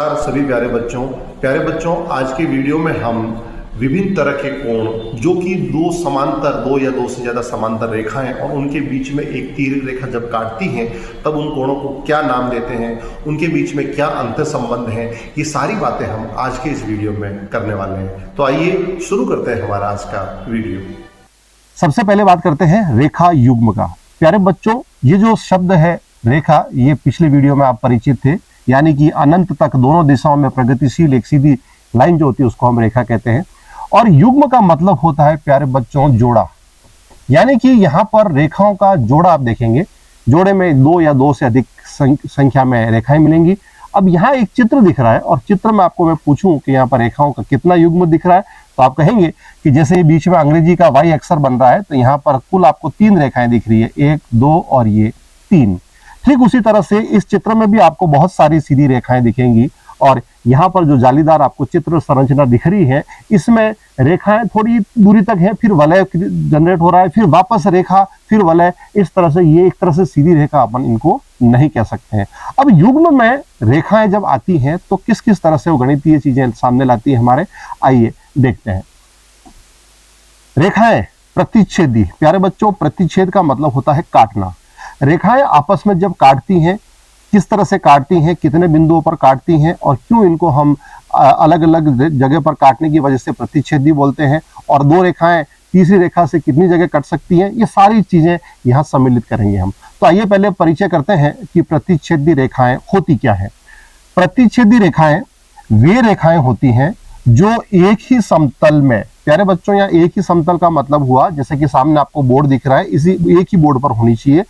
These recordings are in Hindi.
सभी प्यारे बच्चों आज के वीडियो में हम विभिन्न तरह के कोण जो कि दो या दो से ज़्यादा समांतर रेखाएं और उनके बीच में एक तीर रेखा जब काटती हैं तब उन कोणों को क्या नाम देते हैं, उनके बीच में क्या अंतर संबंध हैं, ये सारी बातें हम आज के इस वीडियो में करने वाले हैं। तो आइए शुरू करते हैं हमारा आज का वीडियो। सबसे पहले बात करते हैं रेखा युग्म का। प्यारे बच्चों, ये जो शब्द है रेखा, ये पिछले वीडियो में आप परिचित थे, यानी कि अनंत तक दोनों दिशाओं में प्रगतिशील एक सीधी लाइन जो होती है उसको हम रेखा कहते हैं। और युग्म का मतलब होता है प्यारे बच्चों जोड़ा, यानी कि यहाँ पर रेखाओं का जोड़ा आप देखेंगे, जोड़े में दो या दो से अधिक संख्या में रेखाएं मिलेंगी। अब यहाँ एक चित्र दिख रहा है और चित्र में आपको मैं पूछूं कि यहाँ पर रेखाओं का कितना युग्म दिख रहा है, तो आप कहेंगे कि जैसे बीच में अंग्रेजी का वाई अक्षर बन रहा है तो यहाँ पर कुल आपको 3 रेखाएं दिख रही है, 1, 2 और ये 3। ठीक उसी तरह से इस चित्र में भी आपको बहुत सारी सीधी रेखाएं दिखेंगी और यहाँ पर जो जालीदार आपको चित्र संरचना दिख रही है इसमें रेखाएं थोड़ी दूरी तक है, फिर वलय जनरेट हो रहा है, फिर वापस रेखा, फिर वलय, इस तरह से ये एक तरह से सीधी रेखा अपन इनको नहीं कह सकते हैं। अब युग्म में रेखाएं जब आती हैं तो किस किस तरह से वो गणितीय चीजें सामने लाती है हमारे, आइए देखते हैं। रेखाएं प्रतिच्छेदी। प्यारे बच्चों, प्रतिच्छेद का मतलब होता है काटना। रेखाएं आपस में जब काटती हैं, किस तरह से काटती हैं, कितने बिंदुओं पर काटती हैं और क्यों इनको हम अलग अलग जगह पर काटने की वजह से प्रतिच्छेदी बोलते हैं, और दो रेखाएं तीसरी रेखा से कितनी जगह कट सकती हैं, ये सारी चीजें यहाँ सम्मिलित करेंगे हम। तो आइए पहले परिचय करते हैं कि प्रतिच्छेदी रेखाएं होती क्या है। प्रतिच्छेदी रेखाएं वे रेखाएं होती हैं जो एक ही समतल में, प्यारे बच्चों यहाँ एक ही समतल का मतलब हुआ जैसे कि सामने आपको बोर्ड दिख रहा है, इसी एक ही बोर्ड पर होनी चाहिए,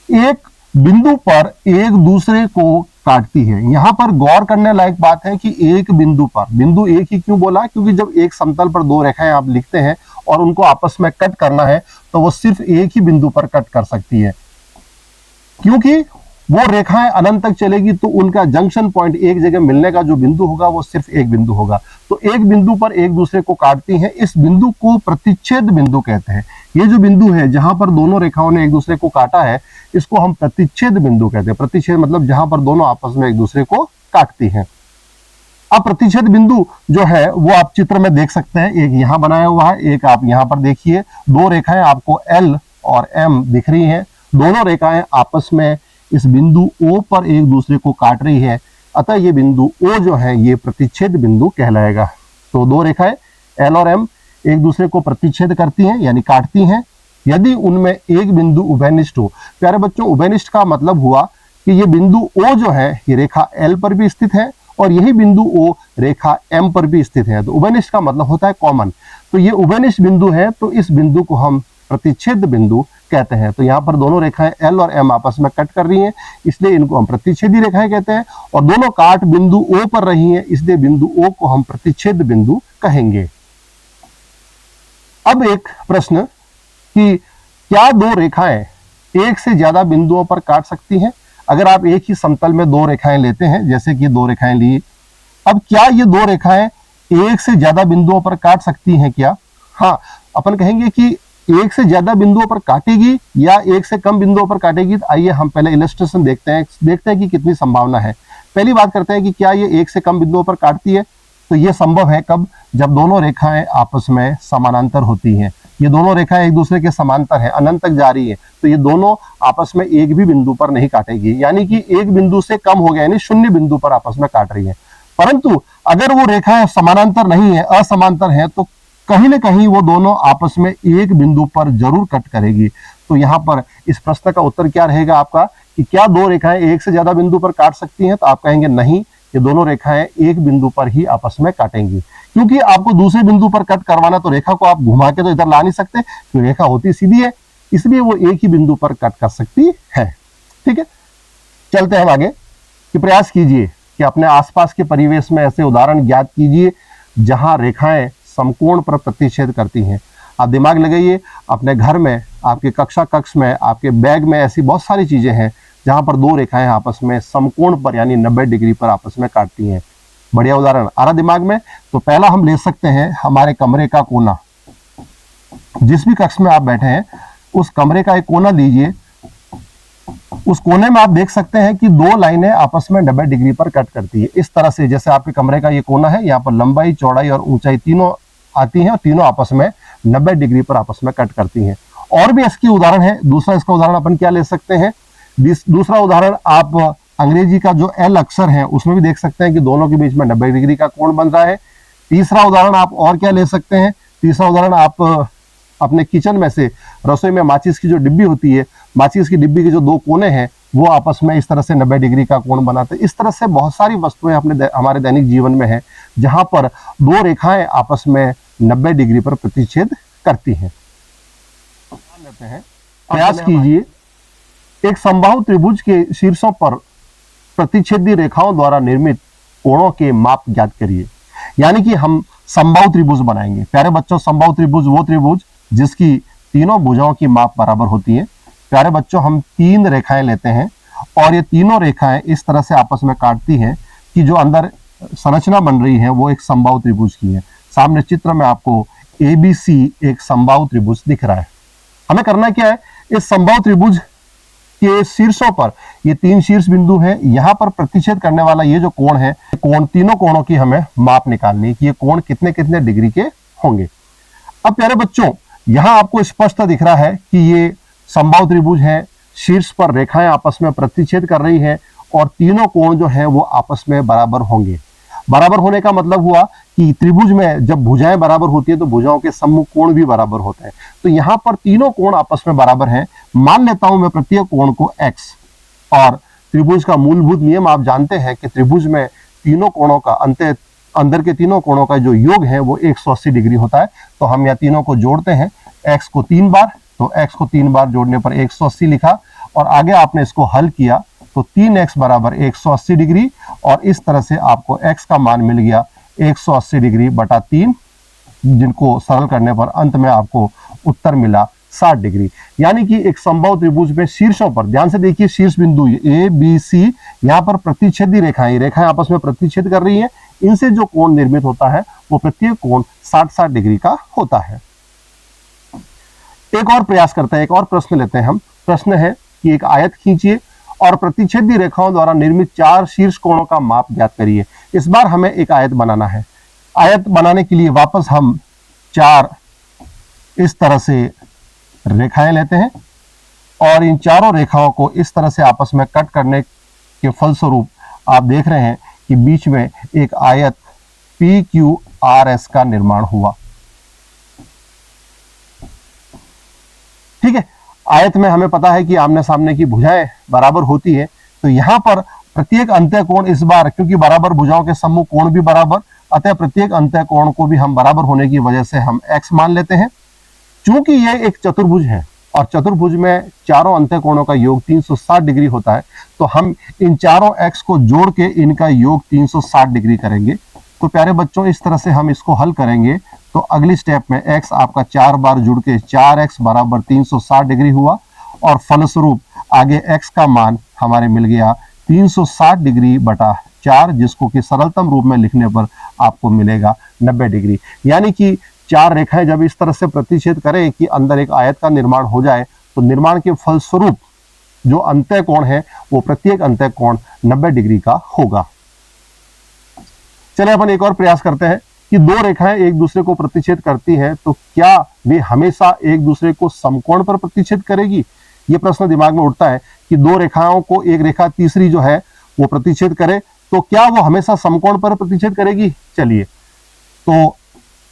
एक बिंदु पर एक दूसरे को काटती है। यहां पर गौर करने लायक बात है कि एक बिंदु पर, बिंदु एक ही क्यों बोला, क्योंकि जब एक समतल पर दो रेखाएं आप लिखते हैं और उनको आपस में कट करना है तो वो सिर्फ एक ही बिंदु पर कट कर सकती है, क्योंकि वो रेखाएं अनंत तक चलेगी तो उनका जंक्शन पॉइंट, एक जगह मिलने का जो बिंदु होगा वो सिर्फ एक बिंदु होगा। तो एक बिंदु पर एक दूसरे को काटती हैं, इस बिंदु को प्रतिच्छेद बिंदु कहते हैं। ये जो बिंदु है जहां पर दोनों रेखाओं ने एक दूसरे को काटा है इसको हम प्रतिच्छेद बिंदु कहते हैं। प्रतिच्छेद मतलब जहां पर दोनों आपस में एक दूसरे को काटती हैं। अब प्रतिच्छेद बिंदु जो है वो आप चित्र में देख सकते हैं, एक यहां बनाया हुआ है, एक आप यहां पर देखिए, दो रेखाएं आपको L और M दिख रही हैं। दोनों रेखाएं आपस में इस बिंदु O पर एक दूसरे को काट रही है, अतः ये बिंदु O जो है ये प्रतिच्छेद बिंदु कहलाएगा। तो दो रेखाएं L और M एक दूसरे को प्रतिच्छेद करती हैं यानी काटती हैं यदि उनमें एक बिंदु उभयनिष्ठ हो। प्यारे बच्चों, उभयनिष्ठ का मतलब हुआ कि ये बिंदु O जो है ये रेखा L पर भी स्थित है और यही बिंदु O रेखा M पर भी स्थित है। तो उभयनिष्ठ का मतलब होता है कॉमन। तो ये उभयनिष्ठ बिंदु है तो इस बिंदु को हम प्रतिच्छेद बिंदु कहते हैं। तो यहाँ पर दोनों रेखाएं L और M आपस में कट कर रही हैं, इसलिए इनको हम प्रतिच्छेदी रेखाएं कहते हैं, और दोनों काट बिंदु O पर रही हैं, इसलिए बिंदु O को हम प्रतिच्छेद बिंदु कहेंगे। अब एक प्रश्न कि क्या दो रेखाएं एक से ज्यादा बिंदुओं पर काट सकती हैं? अगर आप एक ही समतल में दो रेखाएं लेते हैं, जैसे कि दो रेखाएं ली, अब क्या ये दो रेखाएं एक से ज्यादा बिंदुओं पर काट सकती हैं क्या? हाँ, अपन कहेंगे कि एक से ज्यादा बिंदुओं पर काटेगी या एक से कम बिंदुओं पर काटेगी। तो आइए हम पहले इलस्ट्रेशन देखते हैं कि कितनी संभावना है। पहली बात करते हैं कि क्या ये एक से कम बिंदुओं पर काटती है। तो ये संभव है कब, जब दोनों रेखाएं आपस में समानांतर होती हैं। ये दोनों रेखाएं एक दूसरे के समांतर है, अनंत तक जा रही है, तो ये दोनों आपस में एक भी बिंदु पर नहीं काटेगी, यानी कि एक बिंदु से कम हो गया, यानी शून्य बिंदु पर आपस में काट रही है। परंतु अगर वो रेखाएं समानांतर नहीं है, असमांतर है, तो कहीं ना कहीं वो दोनों आपस में एक बिंदु पर जरूर कट करेगी। तो यहाँ पर इस प्रश्न का उत्तर क्या रहेगा आपका कि क्या दो रेखाएं एक से ज्यादा बिंदु पर काट सकती हैं? तो आप कहेंगे नहीं, ये दोनों रेखाएं एक बिंदु पर ही आपस में काटेंगी, क्योंकि आपको दूसरे बिंदु पर कट करवाना तो रेखा को आप घुमा के तो इधर ला नहीं सकते, तो रेखा होती सीधी है, इसलिए वो एक ही बिंदु पर कट कर सकती है। ठीक है, चलते हैं हम आगे कि प्रयास कीजिए कि अपने आसपास के परिवेश में ऐसे उदाहरण ज्ञात कीजिए जहां रेखाएं समकोण पर प्रतिच्छेद करती हैं। आप दिमाग लगाइए, अपने घर में, आपके कक्षा कक्ष में, आपके बैग में ऐसी बहुत सारी चीजें हैं जहां पर दो रेखाएं आपस में समकोण पर यानी 90 डिग्री पर आपस में काटती हैं। बढ़िया उदाहरण आ रहा दिमाग में। तो पहला हम ले सकते हैं हमारे कमरे का कोना। जिस भी कक्ष में आप बैठे हैं उस कमरे का एक कोना लीजिए उस कोने में आप देख सकते हैं कि दो लाइनें आपस में 90 डिग्री पर कट करती है। इस तरह से जैसे आपके कमरे का ये कोना है, यहाँ पर लंबाई, चौड़ाई और ऊंचाई तीनों आती हैं और तीनों आपस में 90 डिग्री पर आपस में कट करती हैं। और भी इसकी उदाहरण है। दूसरा इसका उदाहरण अपन क्या ले सकते हैं? दूसरा उदाहरण आप अंग्रेजी का जो एल अक्षर है उसमें भी देख सकते हैं कि दोनों के बीच में 90 डिग्री का कोण बन रहा है। तीसरा उदाहरण आप और क्या ले सकते हैं? तीसरा उदाहरण आप अपने किचन में से रसोई में माचिस की जो डिब्बी होती है, माचिस की डिब्बी के जो दो कोने हैं वो आपस में इस तरह से 90 डिग्री का कोण बनाते हैं। इस तरह से बहुत सारी वस्तुएं अपने हमारे दैनिक जीवन में है जहां पर दो रेखाएं आपस में 90 डिग्री पर प्रतिच्छेद करती हैं। लेते हैं, प्रयास कीजिए, एक समबाहु त्रिभुज के शीर्षों पर प्रतिच्छेदी रेखाओं द्वारा निर्मित कोणों के माप ज्ञात करिए। यानी कि हम समबाहु त्रिभुज बनाएंगे। प्यारे बच्चों, समबाहु त्रिभुज वो त्रिभुज जिसकी तीनों भुजाओं की माप बराबर होती है। प्यारे बच्चों, हम तीन रेखाएं लेते हैं और ये तीनों रेखाएं इस तरह से आपस में काटती हैं कि जो अंदर संरचना बन रही है वो एक समबाहु त्रिभुज की है। सामने चित्र में आपको ABC एक समबाहु त्रिभुज दिख रहा है। हमें करना क्या है? इस समबाहु त्रिभुज के शीर्षों पर ये तीन शीर्ष बिंदु हैं, यहां पर प्रतिच्छेद करने वाला ये जो कोण है, कोण, तीनों कोणों की हमें माप निकालनी है कि ये कोण कितने कितने डिग्री के होंगे। अब प्यारे बच्चों, यहां आपको स्पष्ट दिख रहा है कि ये समबाहु त्रिभुज है, शीर्ष पर रेखाएं आपस में प्रतिच्छेद कर रही हैं और तीनों कोण जो है वो आपस में बराबर होंगे। बराबर होने का मतलब हुआ कि त्रिभुज में जब भुजाएं बराबर होती है तो भुजाओं के सम्मुख कोण भी बराबर होते हैं। तो यहाँ पर तीनों कोण आपस में बराबर हैं। मान लेता हूं मैं प्रत्येक कोण को x, और त्रिभुज का मूलभूत नियम आप जानते हैं कि त्रिभुज में तीनों कोणों का अंदर के तीनों कोणों का जो योग है वो 180 डिग्री होता है। तो हम यह तीनों को जोड़ते हैं, x को 3 बार, तो x को 3 बार जोड़ने पर 180 लिखा और आगे आपने इसको हल किया तो 3x बराबर 180 डिग्री और इस तरह से आपको x का मान मिल गया 180 डिग्री बटा 3, जिनको सरल करने पर अंत में आपको उत्तर मिला 60 डिग्री। यानी कि एक समबाहु त्रिभुज में शीर्षों पर, ध्यान से देखिए, शीर्ष बिंदु ABC, यहाँ पर प्रतिच्छेदी रेखाएं आपस में प्रतिच्छेद कर रही हैं। इनसे जो कोण निर्मित होता है वो प्रत्येक कोण 60-60 डिग्री का होता है। एक और प्रयास करते हैं, एक और प्रश्न लेते हैं हम। प्रश्न है कि एक आयत खींचिए और प्रतिच्छेदी रेखाओं द्वारा निर्मित 4 शीर्ष कोणों का माप ज्ञात करिए। इस बार हमें एक आयत बनाना है। आयत बनाने के लिए वापस हम 4 इस तरह से रेखाएं लेते हैं और इन चारों रेखाओं को इस तरह से आपस में कट करने के फलस्वरूप आप देख रहे हैं कि बीच में एक आयत PQRS का निर्माण हुआ। ठीक है, आयत में हमें पता है कि आमने सामने की भुजाएं बराबर होती है, तो यहां पर प्रत्येक अंत्य कोण इस बार, क्योंकि बराबर भुजाओं के सम्मुख कोण भी बराबर, अतः प्रत्येक अंत्य कोण को भी हम बराबर होने की वजह से हम x मान लेते हैं। चूंकि यह एक चतुर्भुज है और चतुर्भुज में चारों अंत्य कोणों का योग 360 डिग्री होता है, तो हम इन चारों x को जोड़ के इनका योग 360 डिग्री करेंगे। तो प्यारे बच्चों, इस तरह से हम इसको हल करेंगे तो अगली स्टेप में x आपका 4 बार जुड़ के 4x बराबर 360 डिग्री हुआ और फलस्वरूप आगे x का मान हमारे मिल गया 360 डिग्री बटा 4, जिसको कि सरलतम रूप में लिखने पर आपको मिलेगा 90 डिग्री। यानी कि 4 रेखाएं जब इस तरह से प्रतिच्छेद करें कि अंदर एक आयत का निर्माण हो जाए, तो निर्माण के फलस्वरूप जो अंत्य कोण है वो प्रत्येक अंत्य कोण 90 डिग्री का होगा। चलिए अपन एक और प्रयास करते हैं कि 2 रेखाएं एक दूसरे को प्रतिच्छेद करती हैं, तो क्या वे हमेशा एक दूसरे को समकोण पर प्रतिच्छेद करेगी? ये प्रश्न दिमाग में उठता है कि 2 रेखाओं को एक रेखा तीसरी जो है वो प्रतिच्छेद करे, तो क्या वो हमेशा समकोण पर प्रतिच्छेद करेगी? चलिए, तो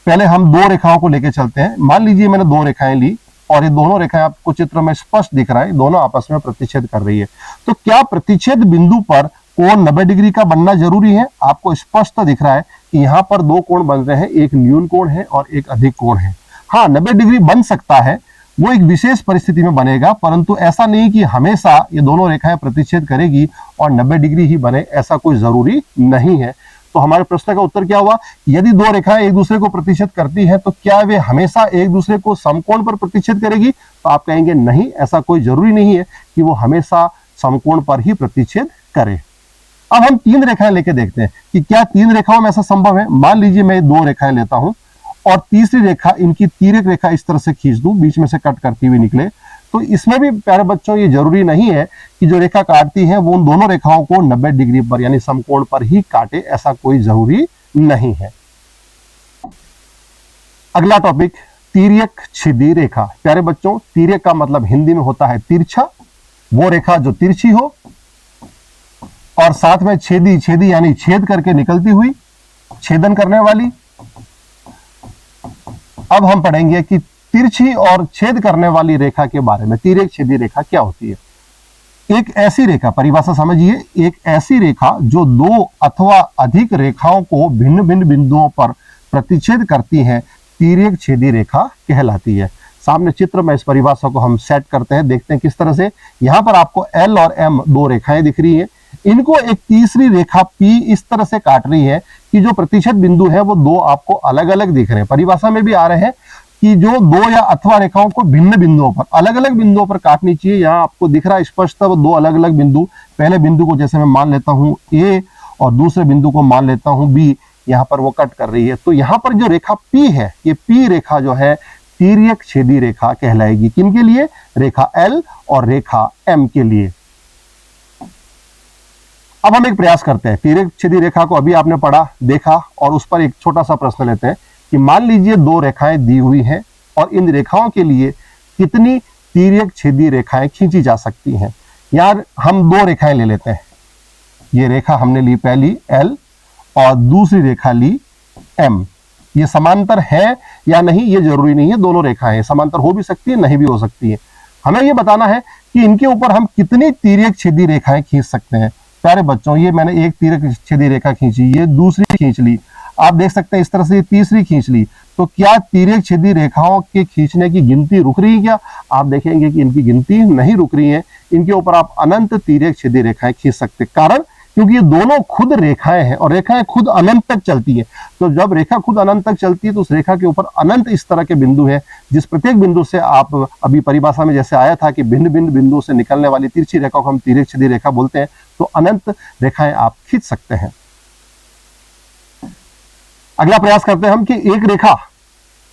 पहले हम 2 रेखाओं को लेकर चलते हैं। मान लीजिए मैंने 2 रेखाएं ली और ये दोनों रेखाएं आपको चित्र में स्पष्ट दिख रहा है, दोनों आपस में प्रतिच्छेद कर रही है। तो क्या प्रतिच्छेद बिंदु पर कोण 90 डिग्री का बनना जरूरी है? आपको स्पष्ट दिख रहा है कि यहाँ पर 2 कोण बन रहे हैं, एक न्यून कोण है और एक अधिक कोण है। हाँ, 90 डिग्री बन सकता है, वो एक विशेष परिस्थिति में बनेगा, परंतु ऐसा नहीं कि हमेशा ये दोनों रेखाएं प्रतिच्छेद करेगी और 90 डिग्री ही बने, ऐसा कोई जरूरी नहीं है। तो हमारे प्रश्न का उत्तर क्या हुआ? यदि 2 रेखाएं एक दूसरे को प्रतिच्छेद करती हैं तो क्या वे हमेशा एक दूसरे को समकोण पर प्रतिच्छेद करेगी? तो आप कहेंगे नहीं, ऐसा कोई जरूरी नहीं है कि वो हमेशा समकोण पर ही प्रतिच्छेद करे। अब हम 3 रेखाएं लेके देखते हैं कि क्या 3 रेखाओं में ऐसा संभव है। मान लीजिए मैं 2 रेखाएं लेता हूं और तीसरी रेखा, इनकी तिर्यक रेखा इस तरह से खींच दूं, बीच में से कट करती हुई निकले, तो इसमें भी प्यारे बच्चों ये जरूरी नहीं है कि जो रेखा काटती है वो उन दोनों रेखाओं को 90 डिग्री पर यानी समकोण पर ही काटे, ऐसा कोई जरूरी नहीं है। अगला टॉपिक, तिर्यक छेदी रेखा। प्यारे बच्चों, तिर्यक का मतलब हिंदी में होता है तिरछा, वो रेखा जो तिरछी हो, और साथ में छेदी, छेदी यानी छेद करके निकलती हुई, छेदन करने वाली। अब हम पढ़ेंगे कि तिरछी और छेद करने वाली रेखा के बारे में। तिर्यक छेदी रेखा क्या होती है? एक ऐसी रेखा, परिभाषा समझिए, एक ऐसी रेखा जो दो अथवा अधिक रेखाओं को भिन्न भिन्न बिंदुओं पर प्रतिच्छेद करती है, तिर्यक छेदी रेखा कहलाती है। सामने चित्र में इस परिभाषा को हम सेट करते हैं, देखते हैं किस तरह से। यहां पर आपको L और M दो रेखाएं दिख रही हैं, इनको एक तीसरी रेखा P इस तरह से काट रही है कि जो प्रतिच्छेद बिंदु है वो दो आपको अलग अलग दिख रहे हैं। परिभाषा में भी आ रहे हैं कि जो दो या अथवा रेखाओं को भिन्न बिंदुओं पर, अलग अलग बिंदुओं पर काटनी चाहिए। यहाँ आपको दिख रहा है स्पष्ट, वो दो अलग अलग बिंदु, पहले बिंदु को जैसे मैं मान लेता हूं A और दूसरे बिंदु को मान लेता हूं B, यहाँ पर वो कट कर रही है। तो यहाँ पर जो रेखा P है, ये P रेखा जो है तिर्यक छेदी रेखा कहलाएगी। किनके लिए? रेखा L और रेखा M के लिए। अब हम एक प्रयास करते हैं, तिर्यक छेदी रेखा को अभी आपने पढ़ा, देखा, और उस पर एक छोटा सा प्रश्न लेते हैं कि मान लीजिए दो रेखाएं दी हुई हैं और इन रेखाओं के लिए कितनी तिर्यक छेदी रेखाएं खींची जा सकती हैं। यार हम दो रेखाएं ले लेते हैं, ये रेखा हमने ली पहली L और दूसरी रेखा ली M। ये समांतर है या नहीं ये जरूरी नहीं है, दोनों रेखाएं समांतर हो भी सकती है, नहीं भी हो सकती है। हमें ये बताना है कि इनके ऊपर हम कितनी तिर्यक छेदी रेखाएं खींच सकते हैं। प्यारे बच्चों, ये मैंने एक तिर्यक छेदी रेखा खींची, ये दूसरी खींच ली, आप देख सकते हैं इस तरह से ये तीसरी खींच ली। तो क्या तिर्यक छेदी रेखाओं के खींचने की गिनती रुक रही है क्या? आप देखेंगे कि इनकी गिनती नहीं रुक रही है, इनके ऊपर आप अनंत तिर्यक छेदी रेखाएं खींच सकते। कारण क्योंकि ये दोनों खुद रेखाएं हैं और रेखाएं खुद अनंत तक चलती है। तो जब रेखा खुद अनंत तक चलती है तो उस रेखा के ऊपर अनंत इस तरह के बिंदु हैं, जिस प्रत्येक बिंदु से आप अभी परिभाषा में जैसे आया था कि भिन्न भिन्न बिंदुओं से निकलने वाली तिरछी रेखा को हम तिर्यक छेदी रेखा बोलते हैं। तो अनंत रेखाएं आप खींच सकते हैं। अगला प्रयास करते हैं हम कि एक रेखा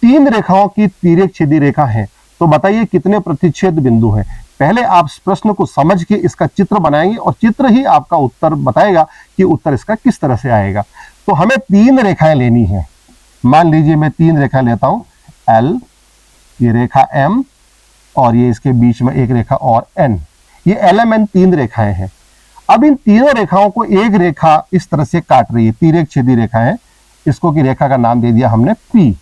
तीन रेखाओं की तिर्यक छेदी रेखा है, तो बताइए कितने प्रतिच्छेद बिंदु हैं। पहले आप इस प्रश्न को समझ के इसका चित्र बनाएंगे और चित्र ही आपका उत्तर बताएगा कि उत्तर इसका किस तरह से आएगा। तो हमें तीन रेखाएं लेनी है। मान लीजिए मैं तीन रेखा लेता हूं, L, ये रेखा M और ये इसके बीच में एक रेखा और N। ये LMN तीन रेखाएं हैं। अब इन तीनों रेखाओं को एक रेखा इस तरह से काट रही है, तिर्यक छेदी रेखा है, इसको की रेखा का नाम दे दिया हमने P।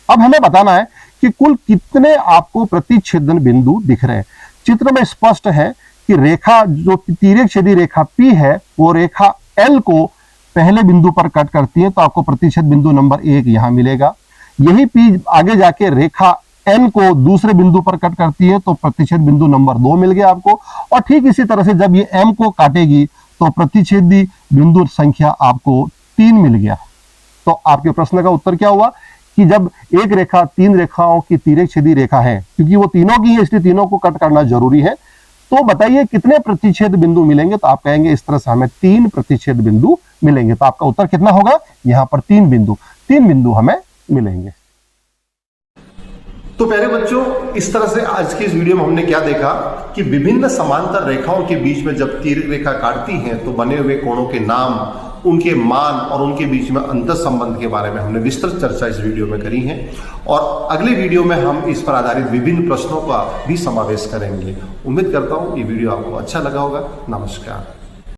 अब हमें बताना है कि कुल कितने आपको प्रतिच्छेदन बिंदु दिख रहे हैं। चित्र में स्पष्ट है कि रेखा जो तिर्यक छेदी रेखा P है वो रेखा L को पहले बिंदु पर कट करती है, तो आपको प्रतिच्छेद बिंदु नंबर 1 यहां मिलेगा। यही P आगे जाके रेखा N को दूसरे बिंदु पर कट करती है, तो प्रतिच्छेद बिंदु नंबर 2 मिल गया आपको। और ठीक इसी तरह से जब ये M को काटेगी तो प्रतिच्छेदी बिंदु संख्या आपको 3 मिल गया। तो आपके प्रश्न का उत्तर क्या हुआ कि जब एक रेखा तीन रेखाओं की तिर्यक छेदी रेखा है, क्योंकि वो तीनों की है इसलिए तीनों को कट करना जरूरी है, तो बताइए कितने प्रतिच्छेद बिंदु मिलेंगे। तो आप कहेंगे इस तरह से हमें 3 प्रतिच्छेद बिंदु मिलेंगे। तो आपका उत्तर कितना होगा? यहां पर 3 बिंदु हमें मिलेंगे। तो प्यारे बच्चों, इस तरह से आज की इस वीडियो में हमने क्या देखा कि विभिन्न समांतर रेखाओं के बीच में जब तिर्यक रेखा काटती हैं तो बने हुए कोणों के नाम, उनके मान और उनके बीच में अंतर संबंध के बारे में हमने विस्तृत चर्चा इस वीडियो में करी है। और अगले वीडियो में हम इस पर आधारित विभिन्न प्रश्नों का भी समावेश करेंगे। उम्मीद करता हूँ ये वीडियो आपको अच्छा लगा होगा। नमस्कार।